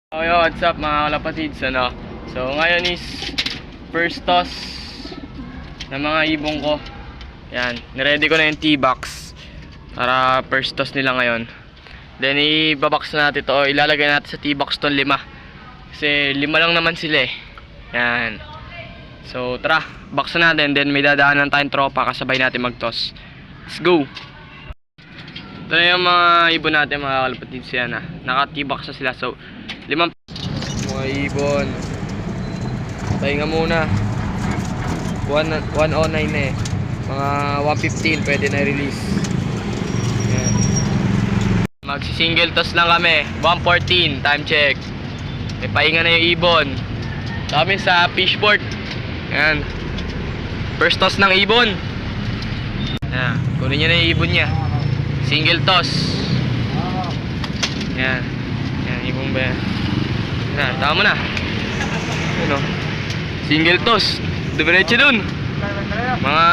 Okay, what's up mga kalapatids, ano? So, ngayon is first toss ng mga ibong ko. Yan, niready ko na yung T-box para first toss nila ngayon. Then, ibabox na natin to. Ilalagay natin sa T-box tong 5. Kasi 5 lang naman sila eh. Yan. So, tara, box na natin. Then, may dadaanan tayong tropa kasabay natin mag-toss. Let's go! Ito na yung mga ibon natin mga kalapatids yan ah. Naka-T-box na sila. So, 5 mga ibon. Pahinga muna. 109 na eh. Mga 115 pwede na release. Yan. Magsi-single toss lang kami. 114 time check. May pahinga na yung ibon. Kami sa fishboard. Yan. First toss ng ibon. Yan. Kunin niya na yung ibon niya. Single toss. Yan. Yan, ibon ba yan? Yan, tama na. Ano? Single toss. Diretso dun. Mga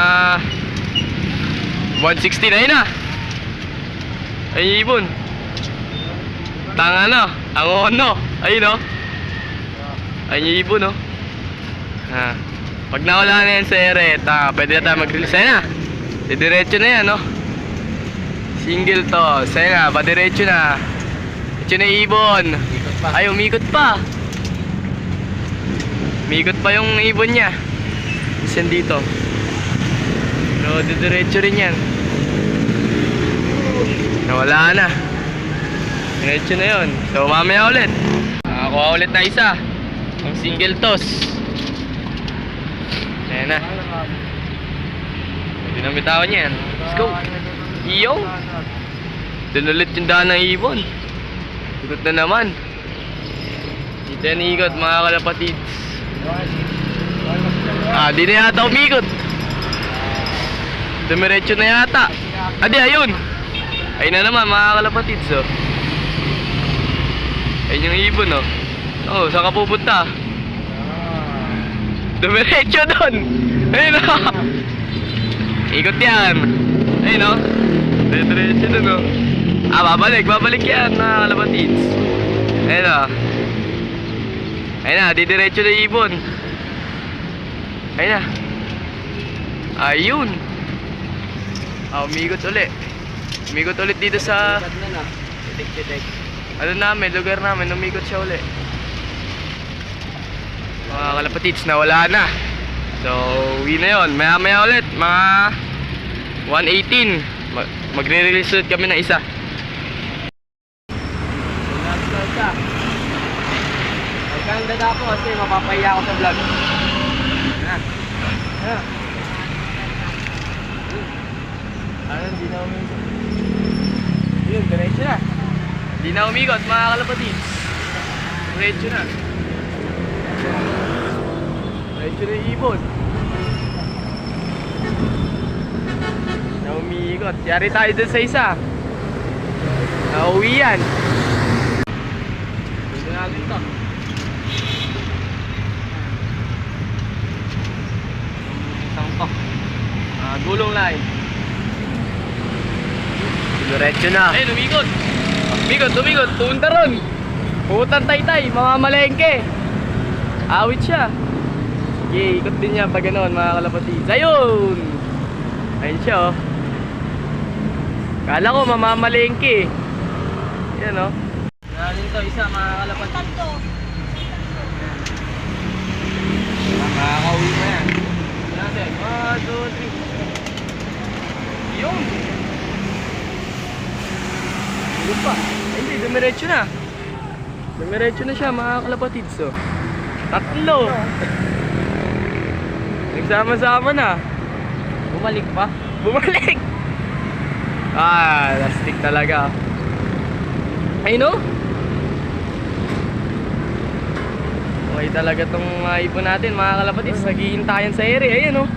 160 na yun ah. Ay, ibon. Tanga na. Ang ono. Ayun o. Ayun yung ibon o. Ha. Pag nawala na yan sa ere, pwede na tayo mag-release. Ayun na. Diretso na yan no. Single toss. Ayun na, diretso na. Diretso na yung ibon. Ay, umikot pa. Umikot pa yung ibon niya. Isan dito. Pero diretso rin yan. Nawala na. Diretso na yun. So mamaya ulit. Nakakuha ulit na isa. Ang single toss. Ayan na. Pwede na bitawan yan. Let's go. Iyo. Doon ulit yung daan ng ibon. Ikot na naman. Dito yan ikot mga kalapatids. Di na yata umikot. Dumiretso na yata. Di ayun. Ayun na naman mga kalapatids oh. Ayun yung ibon oh. Oh, saan ka pupunta? Dumiretso doon. Ayun oh. Ikot yan. Ayun oh. Diretso doon oh. Babalik yan mga kalapatids. Ayun oh. Ayun na, didiretso na ibon. Ayun na. Ayun. Umikot ulit. Umikot ulit dito sa ano namin, lugar namin. Umikot siya ulit. Mga kalapatids, nawala na. So, uwi na yun. Maya maya ulit, mga 118. Magre-release ulit kami na isa. Magkanda ako kasi mapapahiya ako sa vlog. Hindi na umikot. Yun, diretso na. Hindi na umikot mga kalapatids. Diretso na. Diretso na yung ibon. Na umikot. Yari tayo dun sa isa. Nauwi yan. Dito natin to. Isang to. Gulong line. Diretso na. Ayun, umikot. Umikot. Punta ron. Putang taytay, mamamalengke. Awit siya. Sige, ikot din niya pag ganoon mga kalapatids. Ayun. Ayun siya oh. Kala ko mamamalengke. Yan oh. Nanin to isa mga kalapatids. Makakauwi na yan. Natin. 1, 2, 3. Yun. Pa. Ay, hindi, dumiretso na. Dumiretso na siya mga kalapatids oh. Tatlo. Nagsama-sama na. Bumalik pa? Bumalik! Lastik talaga. Ay no? Okay talaga tong ibon natin mga kalapatids. Naghihintayan sa ere. Ayan oh.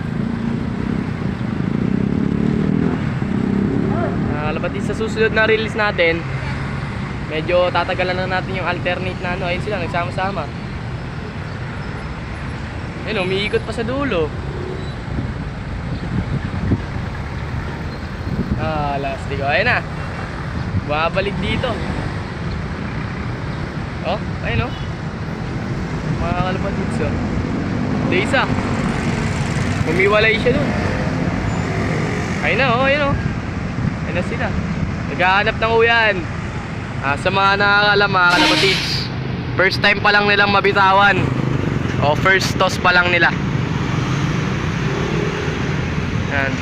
Kalapatids, sa susunod na release natin, medyo tatagalan na natin yung alternate na ano. Ayun sila, nagsama-sama. Ayun, umiikot pa sa dulo. Lastik. Ayun na. Babalik dito. Oh, ayun oh. Mga kalapatids oh. Ito isa. Humiwalay siya dun. Ayun na oh, ayun oh. Ayun na sila. Naghahanap ng uyan. Sa mga nakakalam, mga kalapatids, first time pa lang nilang mabitawan. O first toss pa lang nila. Yan.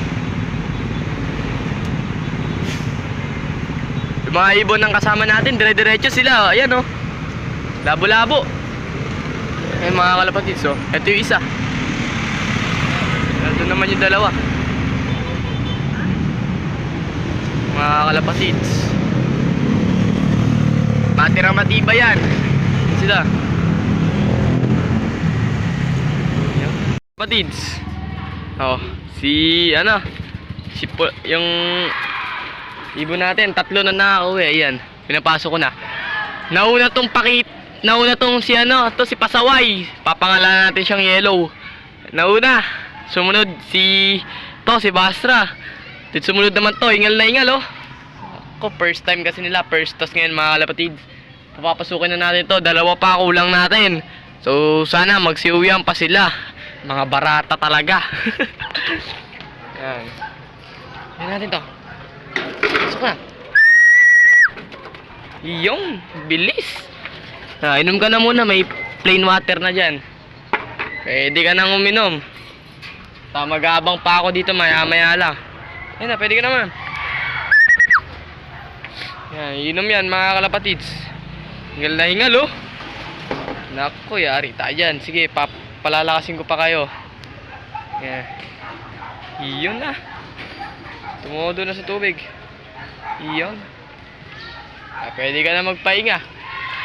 Yung mga ibon ng kasama natin, dire-diretso sila. Ayan oh. Labo-labo. Ayan mga kalapatids oh. Ito yung isa. Ito naman yung dalawa. Mga kalapatids. Matirang matibay yan. Sila. Kalapatids. Oh, si ano? Yung ibon natin, 3 na nakauwi. Ayan, pinapasok ko na. Nauna tong si ano, to si Pasaway. Papangalanan natin siyang Yellow. Nauna. Sumunod si Basra. Then sumunod naman to, ingal na ingal oh. Ako, first time kasi nila, first toss ngayon mga kalapatids. Papapasukin na natin to, 2 pa kulang natin. So sana magsiuwian pa sila. Mga barata talaga. Yan. Yan natin to. Pasok na. Yung bilis. Inom ka na muna, may plain water na dyan. Pwede ka nang uminom. Mag-aabang pa ako dito, maya-maya lang. Yan na, pwede ka naman. Yan, inom yan mga kalapatids. Hingal na hingal oh. Naku, yari tayo dyan. Sige, palalakasin ko pa kayo. Yan. Iyon na. Tumudo na sa tubig. Iyon. Pwede ka na magpahinga.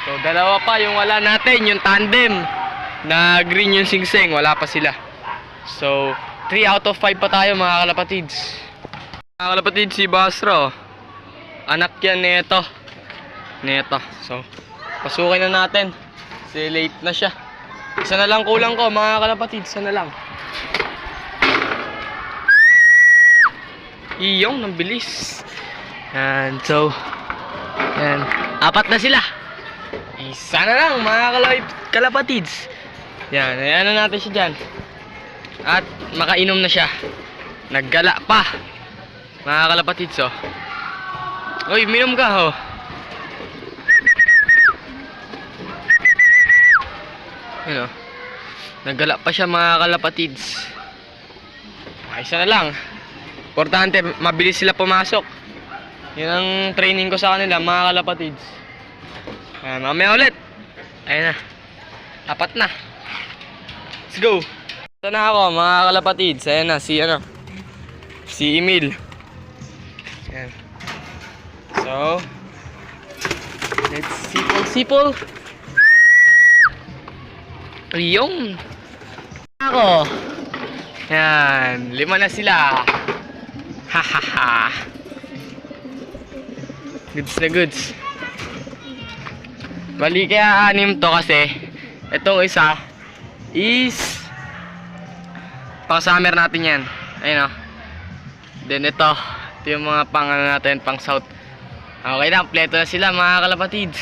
So, 2 pa yung wala natin, yung tandem na green yung singseng, wala pa sila. So, 3 out of 5 pa tayo mga kalapatids. Mga kalapatids, si Basra, oh. Anak yan neto. So, pasukin na natin. Kasi late na siya. Isa na lang kulang ko mga kalapatids, isa na lang. Iyong, nang bilis. Yan, so, yan. 4 na sila. Isa na lang mga kalapatids. Yan, ayan na natin siya dyan. At makainom na siya. Naggala pa mga kalapatids oh. Uy, minom ka oh. Yun oh. Naggala pa siya mga kalapatids. Isa na lang. Importante, mabilis sila pumasok. Yun ang training ko sa kanila mga kalapatids. Mamaya ulit. Ayun na. 4 na. Let's go. Ito na ako mga kalapatids. Ayan na si Emil. Ayan. So, let's sipol. Yung ako. Ayan. 5 na sila. Hahaha. Goods na goods. Bali kaya 6 to kasi itong isa is pang summer natin yan. Ayun o. Then ito yung mga pang natin, pang south. Okay na, kompleto na sila mga kalapatids.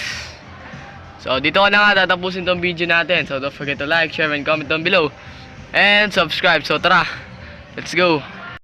So dito ko na nga tatapusin tong video natin. So don't forget to like, share, and comment down below. And subscribe. So tara, let's go.